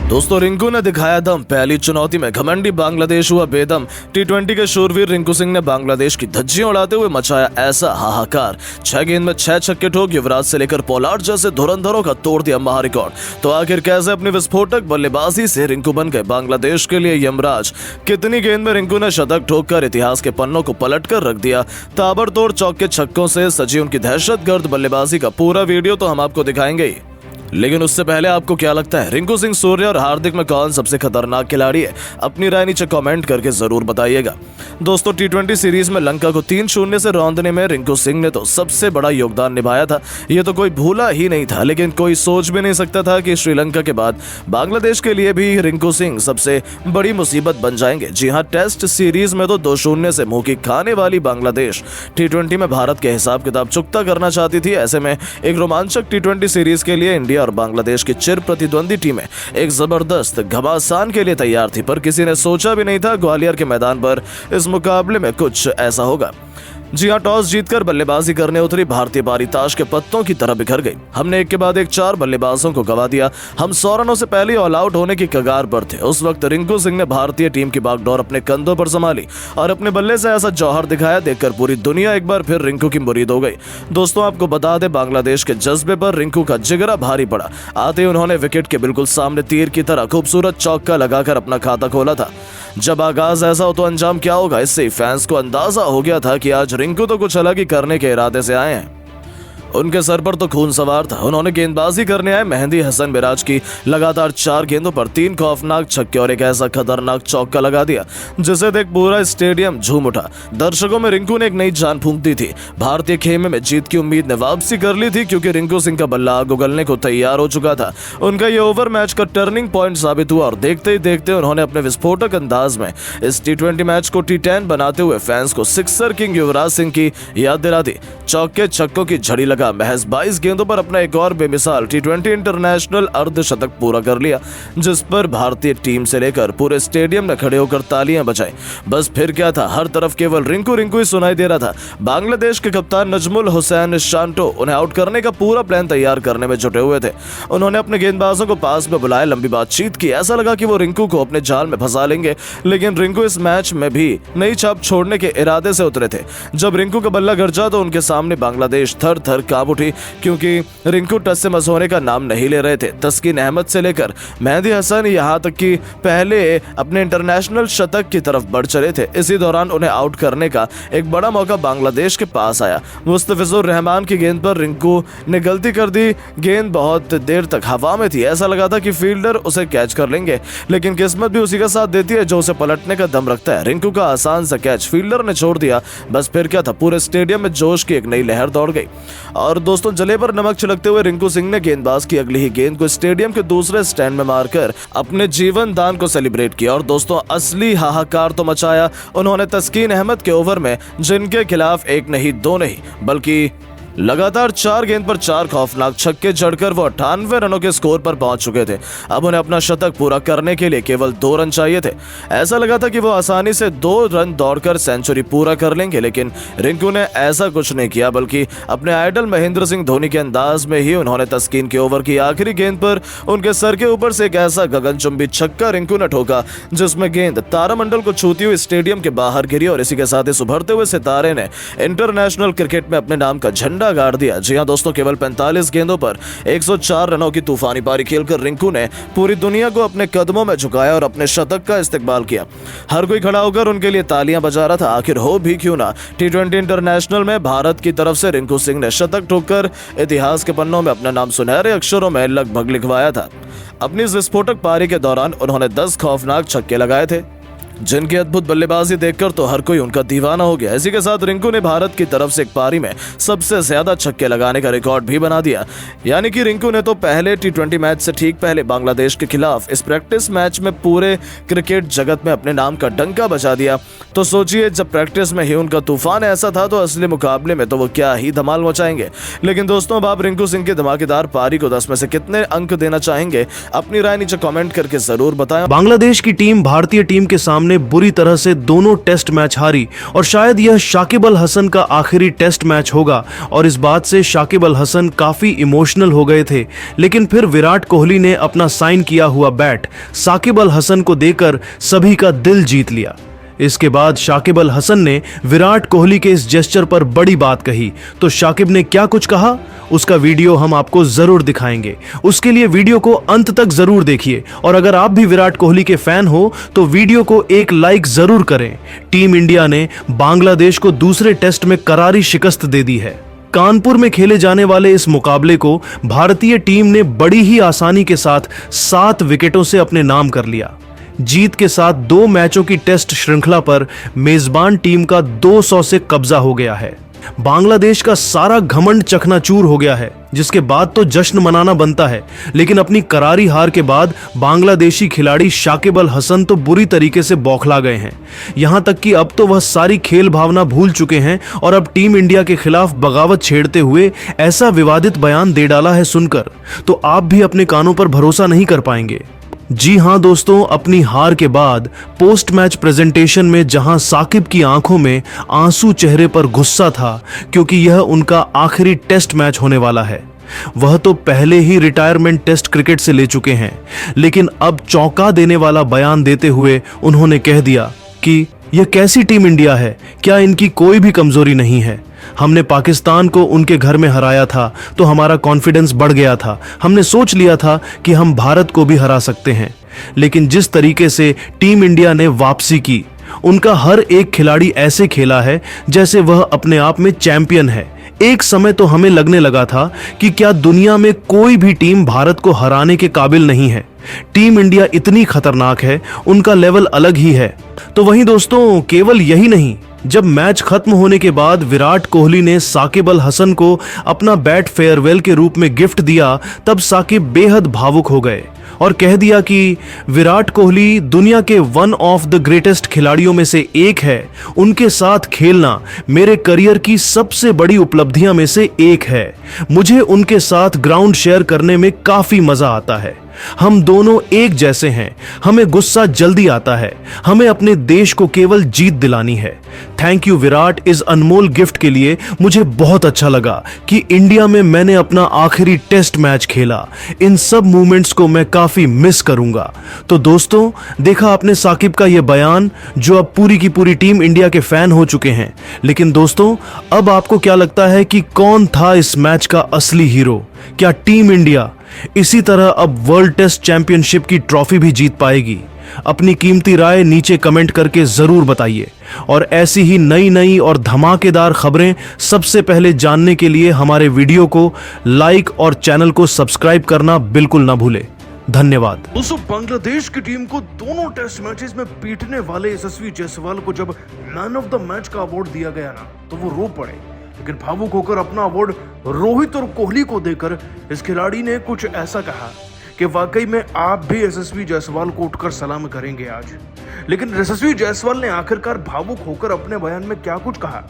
दोस्तों रिंकू ने दिखाया दम, पहली चुनौती में घमंडी बांग्लादेश हुआ बेदम। टी20 के शूरवीर रिंकू सिंह ने बांग्लादेश की धज्जियां उड़ाते हुए मचाया ऐसा हाहाकार। 6 गेंद में 6 छक्के ठोक युवराज से लेकर पोलार्ड जैसे धुरंधरों का तोड़ दिया महारिकॉर्ड। तो आखिर कैसे अपनी विस्फोटक बल्लेबाजी से रिंकू बन गए बांग्लादेश के लिए यमराज। कितनी गेंद में रिंकू ने शतक ठोककर इतिहास के पन्नों को पलट कर रख दिया। ताबड़तोड़ चौके छक्कों से सजी उनकी दहशतगर्द बल्लेबाजी का पूरा वीडियो तो हम आपको दिखाएंगे ही, लेकिन उससे पहले आपको क्या लगता है रिंकू सिंह, सूर्य और हार्दिक में कौन सबसे खतरनाक खिलाड़ी है? अपनी राय नीचे कमेंट करके जरूर बताइएगा। दोस्तों टी20 सीरीज में लंका को 3-0 से रौंदने में रिंकू सिंह ने तो सबसे बड़ा योगदान निभाया था। ये तो कोई भूला ही नहीं था, लेकिन कोई सोच भी नहीं सकता था कि श्रीलंका के बाद बांग्लादेश के लिए भी रिंकू सिंह सबसे बड़ी मुसीबत बन जाएंगे। जी हाँ, टेस्ट सीरीज में तो 2-0 से मुंह की खाने वाली बांग्लादेश टी20 में भारत के हिसाब किताब चुकता करना चाहती थी। ऐसे में एक रोमांचक टी20 सीरीज के लिए इंडिया और बांग्लादेश की चिर प्रतिद्वंदी टीमें एक जबरदस्त घमासान के लिए तैयार थी, पर किसी ने सोचा भी नहीं था ग्वालियर के मैदान पर इस मुकाबले में कुछ ऐसा होगा। जी हाँ, टॉस जीतकर बल्लेबाजी करने उतरी भारतीय पारी ताश के पत्तों की तरह बिखर गई। हमने एक के बाद एक 4 बल्लेबाजों को गवा दिया। हम 100 रनों से पहले ऑल आउट होने की कगार पर थे। उस वक्त रिंकू सिंह ने भारतीय टीम की बागडोर अपने कंधों पर संभाली और अपने बल्ले से ऐसा जौहर दिखाया, देखकर पूरी दुनिया एक बार फिर रिंकू की मुरीद हो गई। दोस्तों आपको बता दें, बांग्लादेश के जज्बे पर रिंकू का जिगरा भारी पड़ा। आते ही उन्होंने विकेट के बिल्कुल सामने तीर की तरह खूबसूरत चौका लगाकर अपना खाता खोला था। जब आगाज ऐसा हो तो अंजाम क्या होगा, इससे फैंस को अंदाजा हो गया था कि आज रिंकू तो कुछ अलग ही करने के इरादे से आए हैं। उनके सर पर तो खून सवार था। उन्होंने गेंदबाजी करने आए मेहंदी हसन मिराज की लगातार 4 गेंदों पर 3 खौफनाक छक्के और एक ऐसा खतरनाक चौका लगा दिया जिसे देख पूरा स्टेडियम झूम उठा। दर्शकों में रिंकू ने एक नई जान फूंक दी थी। भारतीय खेमे में जीत की उम्मीद ने वापसी कर ली थी, क्योंकि रिंकू सिंह का बल्ला आग उगलने को तैयार हो चुका था। उनका ये ओवर मैच का टर्निंग पॉइंट साबित हुआ और देखते ही देखते उन्होंने अपने विस्फोटक अंदाज में इस टी20 मैच को टी10 बनाते हुए फैंस को सिक्सर किंग युवराज सिंह की याद दिला दी। चौके छक्कों की झड़ी लगा महज 22 गेंदों पर अपना एक और बेमिसाल टी20 इंटरनेशनल अर्धशतक पूरा कर लिया, जिस पर भारतीय टीम से लेकर पूरे स्टेडियम ने खड़े होकर तालियां बजाई। बस फिर क्या था, हर तरफ केवल रिंकू रिंकू ही सुनाई दे रहा था। बांग्लादेश के कप्तान नजमुल हुसैन शांटो उन्हें आउट करने का पूरा प्लान तैयार करने में जुटे हुए थे। उन्होंने अपने गेंदबाजों को पास में बुलाया, लंबी बातचीत की। ऐसा लगा कि वो रिंकू को अपने जाल में फंसा लेंगे, लेकिन रिंकू इस मैच में भी नई छाप छोड़ने के इरादे से उतरे थे। जब रिंकू का बल्ला गरजा तो उनके सामने बांग्लादेश थर थर कांप उठी, क्योंकि रिंकू टस से मस होने का नाम नहीं ले रहे थे। तस्कीन अहमद से लेकर मेहंदी हसन यहाँ तक कि पहले अपने इंटरनेशनल शतक की तरफ बढ़ चले थे। इसी दौरान उन्हें आउट करने का एक बड़ा मौका बांग्लादेश के पास आया। मुस्तफिजुर रहमान की गेंद पर रिंकू ने गलती कर दी। गेंद बहुत देर तक हवा में थी, ऐसा लगा था कि फील्डर उसे कैच कर लेंगे, लेकिन किस्मत भी उसी का साथ देती है जो उसे पलटने का दम रखता है। रिंकू का आसान सा कैच फील्डर ने छोड़ दिया। बस फिर क्या था, पूरे स्टेडियम में जोश की एक नई लहर दौड़ गई। और दोस्तों जले पर नमक छिड़कते हुए रिंकू सिंह ने गेंदबाज की अगली ही गेंद को स्टेडियम के दूसरे स्टैंड में मारकर अपने जीवन दान को सेलिब्रेट किया। और दोस्तों असली हाहाकार तो मचाया उन्होंने तस्कीन अहमद के ओवर में, जिनके खिलाफ एक नहीं 2 नहीं बल्कि लगातार 4 गेंद पर 4 खौफनाक छक्के जड़कर वो 98 रनों के स्कोर पर पहुंच चुके थे। अब उन्हें अपना शतक पूरा करने के लिए केवल 2 रन चाहिए थे। ऐसा लगा था कि वो आसानी से 2 रन दौड़कर सेंचुरी पूरा कर लेंगे, लेकिन रिंकू ने ऐसा कुछ नहीं किया, बल्कि अपने आइडल महेंद्र सिंह धोनी के अंदाज में ही उन्होंने तस्कीन के ओवर की आखिरी गेंद पर उनके सर के ऊपर से एक ऐसा गगनचुंबी छक्का रिंकू ने ठोका जिसमें गेंद तारामंडल को छूती हुई स्टेडियम के बाहर गिरी। और इसी के साथ इस उभरते हुए सितारे ने इंटरनेशनल क्रिकेट में अपने नाम का झंडा गाड़ दिया। जी हां दोस्तों, केवल 45 गेंदों पर 104 रनों की तूफानी पारी खेलकर रिंकू ने पूरी दुनिया को अपने कदमों में झुकाया और अपने शतक का इस्तेकबाल किया। हर कोई खड़ा होकर उनके लिए तालियां बजा रहा था। आखिर हो भी क्यों ना, टी20 इंटरनेशनल में भारत की तरफ से रिंकू सिंह ने शतक ठोककर इतिहास के पन्नों में अपना नाम सुनहरे अक्षरों में लगभग लिखवाया था। अपनी इस विस्फोटक पारी के दौरान उन्होंने 10 खौफनाक छक्के लगाए थे, जिनकी अद्भुत बल्लेबाजी देखकर तो हर कोई उनका दीवाना हो गया। इसी के साथ रिंकू ने भारत की तरफ से एक पारी में सबसे ज्यादा छक्के लगाने का रिकॉर्ड भी बना दिया। यानी कि रिंकू ने तो पहले टी20 मैच से ठीक पहले बांग्लादेश के खिलाफ इस प्रैक्टिस मैच में पूरे क्रिकेट जगत में अपने नाम का डंका बजा दिया। तो सोचिए, जब प्रैक्टिस में ही उनका तूफान ऐसा था तो असली मुकाबले में तो वो क्या ही धमाल मचाएंगे। लेकिन दोस्तों, अब आप रिंकू सिंह की धमाकेदार पारी को 10 में से कितने अंक देना चाहेंगे? अपनी राय नीचे कॉमेंट करके जरूर बताएं। बांग्लादेश की टीम भारतीय टीम के सामने सामने बुरी तरह से दोनों टेस्ट मैच हारी और शायद यह शाकिब अल हसन का आखिरी टेस्ट मैच होगा और इस बात से शाकिब अल हसन काफी इमोशनल हो गए थे। लेकिन फिर विराट कोहली ने अपना साइन किया हुआ बैट शाकिब अल हसन को देकर सभी का दिल जीत लिया। इसके बाद शाकिब अल हसन ने विराट कोहली के इस जेस्चर पर बड़ी बात कही। तो शाकिब ने क्या कुछ कहा उसका वीडियो हम आपको जरूर दिखाएंगे। उसके लिए वीडियो को अंत तक जरूर देखिए और अगर आप भी विराट कोहली के फैन हो तो वीडियो को एक लाइक जरूर करें। टीम इंडिया ने बांग्लादेश को दूसरे टेस्ट में करारी शिकस्त दे दी है। कानपुर में खेले जाने वाले इस मुकाबले को भारतीय टीम ने बड़ी ही आसानी के साथ 7 विकेटों से अपने नाम कर लिया। जीत के साथ 2 मैचों की टेस्ट श्रृंखला पर मेजबान टीम का 200 से कब्जा हो गया है। बांग्लादेश का सारा घमंड चकनाचूर हो गया है, जिसके बाद तो जश्न मनाना बनता है। लेकिन अपनी करारी हार के बाद बांग्लादेशी खिलाड़ी शाकिब अल हसन तो बुरी तरीके से बौखला गए हैं। यहां तक कि अब तो वह सारी खेल भावना भूल चुके हैं और अब टीम इंडिया के खिलाफ बगावत छेड़ते हुए ऐसा विवादित बयान दे डाला है सुनकर तो आप भी अपने कानों पर भरोसा नहीं कर पाएंगे। जी हां दोस्तों, अपनी हार के बाद पोस्ट मैच प्रेजेंटेशन में जहां साकिब की आंखों में आंसू, चेहरे पर गुस्सा था क्योंकि यह उनका आखिरी टेस्ट मैच होने वाला है। वह तो पहले ही रिटायरमेंट टेस्ट क्रिकेट से ले चुके हैं, लेकिन अब चौंका देने वाला बयान देते हुए उन्होंने कह दिया कि यह कैसी टीम इंडिया है, क्या इनकी कोई भी कमजोरी नहीं है। हमने पाकिस्तान को उनके घर में हराया था तो हमारा कॉन्फिडेंस बढ़ गया था। हमने सोच लिया था कि हम भारत को भी हरा सकते हैं। लेकिन जिस तरीके से टीम इंडिया ने वापसी की, उनका हर एक खिलाड़ी ऐसे खेला है जैसे वह अपने आप में चैंपियन है। एक समय तो हमें लगने लगा था कि क्या दुनिया में कोई भी टीम भारत को हराने के काबिल नहीं है। टीम इंडिया इतनी खतरनाक है, उनका लेवल अलग ही है। तो वहीं दोस्तों, केवल यही नहीं, जब मैच खत्म होने के बाद विराट कोहली ने साकिब अल हसन को अपना बैट फेयरवेल के रूप में गिफ्ट दिया, तब साकिब बेहद भावुक हो गए और कह दिया कि विराट कोहली दुनिया के वन ऑफ द ग्रेटेस्ट खिलाड़ियों में से एक है। उनके साथ खेलना मेरे करियर की सबसे बड़ी उपलब्धियां में से एक है। मुझे उनके साथ ग्राउंड शेयर करने में काफी मजा आता है। हम दोनों एक जैसे हैं। हमें गुस्सा जल्दी आता है। हमें अपने देश को केवल जीत दिलानी है। थैंक यू विराट, इस अनमोल गिफ्ट के लिए। मुझे बहुत अच्छा लगा कि इंडिया में मैंने अपना आखिरी टेस्ट मैच खेला। इन सब मूवमेंट्स को मैं काफी मिस करूंगा। तो दोस्तों, देखा आपने साकिब का यह बयान, जो अब पूरी की पूरी टीम इंडिया के फैन हो चुके हैं। लेकिन दोस्तों, अब आपको क्या लगता है कि कौन था इस मैच का असली हीरो? क्या टीम इंडिया इसी तरह अब वर्ल्ड टेस्ट चैंपियनशिप की ट्रॉफी भी जीत पाएगी? अपनी कीमती राय नीचे कमेंट करके जरूर बताइए और ऐसी ही नई नई और धमाकेदार खबरें सबसे पहले जानने के लिए हमारे वीडियो को लाइक और चैनल को सब्सक्राइब करना बिल्कुल ना भूले। धन्यवाद। दोस्तों, बांग्लादेश की टीम को दोनों टेस्ट मैचेस में पीटने वाले यशस्वी जायसवाल को जब मैन ऑफ द मैच का अवार्ड दिया गया ना, तो वो रो पड़े। लेकिन भावुक होकर अपना अवार्ड रोहित और कोहली को देकर इस खिलाड़ी ने कुछ ऐसा कहा कि वाकई में आप भी यशस्वी जायसवाल को उठकर सलाम करेंगे आज। लेकिन यशस्वी जायसवाल ने आखिरकार भावुक होकर अपने बयान में क्या कुछ कहा,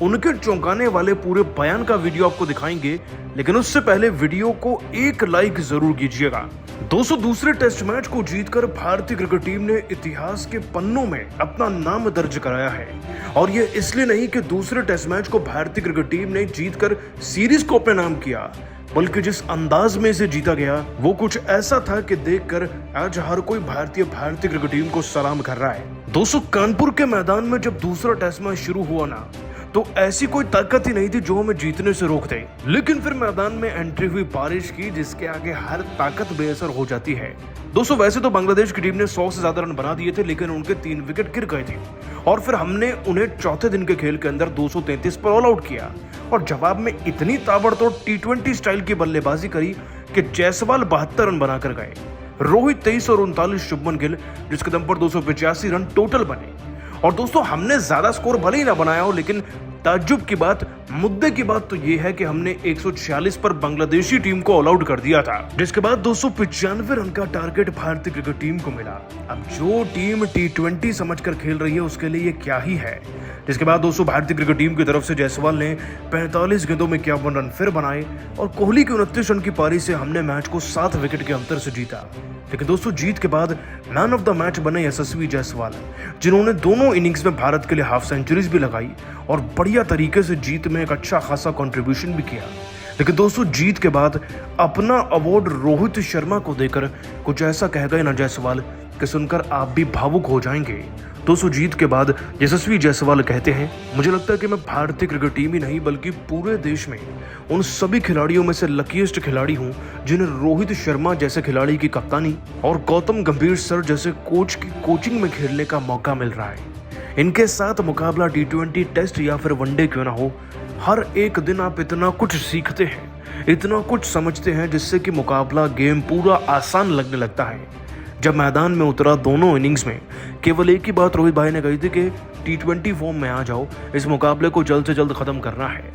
उनके चौंकाने वाले पूरे बयान का वीडियो आपको दिखाएंगे। लेकिन उससे पहले वीडियो को एक लाइक जरूर कीजिएगा। दोस्तों, दूसरे टेस्ट मैच को जीतकर भारतीय क्रिकेट टीम ने इतिहास के पन्नों में अपना नाम दर्ज कराया है। और ये इसलिए नहीं कि दूसरे टेस्ट मैच को भारतीय क्रिकेट टीम ने जीतकर सीरीज को अपने नाम किया, बल्कि जिस अंदाज में इसे जीता गया वो कुछ ऐसा था कि देखकर आज हर कोई भारतीय क्रिकेट टीम को सलाम कर रहा है। दोस्तों, कानपुर के मैदान में जब दूसरा टेस्ट मैच शुरू हुआ ना, तो ऐसी कोई ताकत ही नहीं थी जो हमें जीतने से रोक दे। लेकिन फिर मैदान में एंट्री हुई बारिश की, जिसके आगे हर ताकत बेअसर हो जाती है। दोस्तों, वैसे तो बांग्लादेश की टीम ने 100 से ज्यादा रन बना दिए थे, लेकिन उनके 3 विकेट गिर गए थे और फिर हमने उन्हें चौथे दिन के खेल के अंदर 233 पर ऑल आउट किया और जवाब में इतनी ताबड़तोड़ T20 स्टाइल की बल्लेबाजी करी कि जायसवाल 72 रन बनाकर गए, रोहित 23 और 39, शुभमन गिल जिसके दम पर 285 रन टोटल बने। और दोस्तों, हमने ज्यादा स्कोर भले ही ना बनाया हो, लेकिन ताज्जुब की बात, मुद्दे की बात तो ये है कि हमने 146 पर बांग्लादेशी टीम को ऑल आउट कर दिया था, जिसके बाद 295 रन का टारगेट भारतीय क्रिकेट टीम को मिला। अब जो टीम T20 समझकर खेल रही है उसके लिए ये क्या ही है। जिसके बाद दोस्तों भारतीय क्रिकेट टीम की तरफ से जायसवाल ने 45 गेंदों में 51 रन फिर बनाए और कोहली की 29 रन की पारी से हमने मैच को 7 विकेट के अंतर से जीता। लेकिन दोस्तों जीत के बाद मैन ऑफ द मैच बने यशस्वी जायसवाल, जिन्होंने दोनों इनिंग्स में भारत के लिए हाफ सेंचुरीज भी लगाई और बढ़िया तरीके से जीत में एक अच्छा खासा कंट्रीब्यूशन भी किया। लेकिन दोस्तों जीत के बाद अपना अवार्ड रोहित शर्मा को देकर कुछ ऐसा कह गए ना जायसवाल कि सुनकर आप भी भावुक हो जाएंगे। दोस्तों जीत के बाद यशस्वी जायसवाल कहते हैं, मुझे लगता है कि मैं भारतीय क्रिकेट टीम ही नहीं बल्कि पूरे देश में उन सभी खिलाड़ियों में से लकीएस्ट खिलाड़ी हूं जिन्हें रोहित शर्मा जैसे खिलाड़ी की कप्तानी और गौतम गंभीर सर जैसे कोच की कोचिंग में खेलने का मौका मिल रहा है। इनके साथ मुकाबला T20 टेस्ट या फिर वनडे क्यों ना हो, हर एक दिन आप इतना कुछ सीखते हैं, इतना कुछ समझते हैं जिससे कि मुकाबला गेम पूरा आसान लगने लगता है। जब मैदान में उतरा दोनों इनिंग्स में केवल एक ही बात रोहित भाई ने कही थी कि T20 फॉर्म में आ जाओ, इस मुकाबले को जल्द से जल्द खत्म करना है।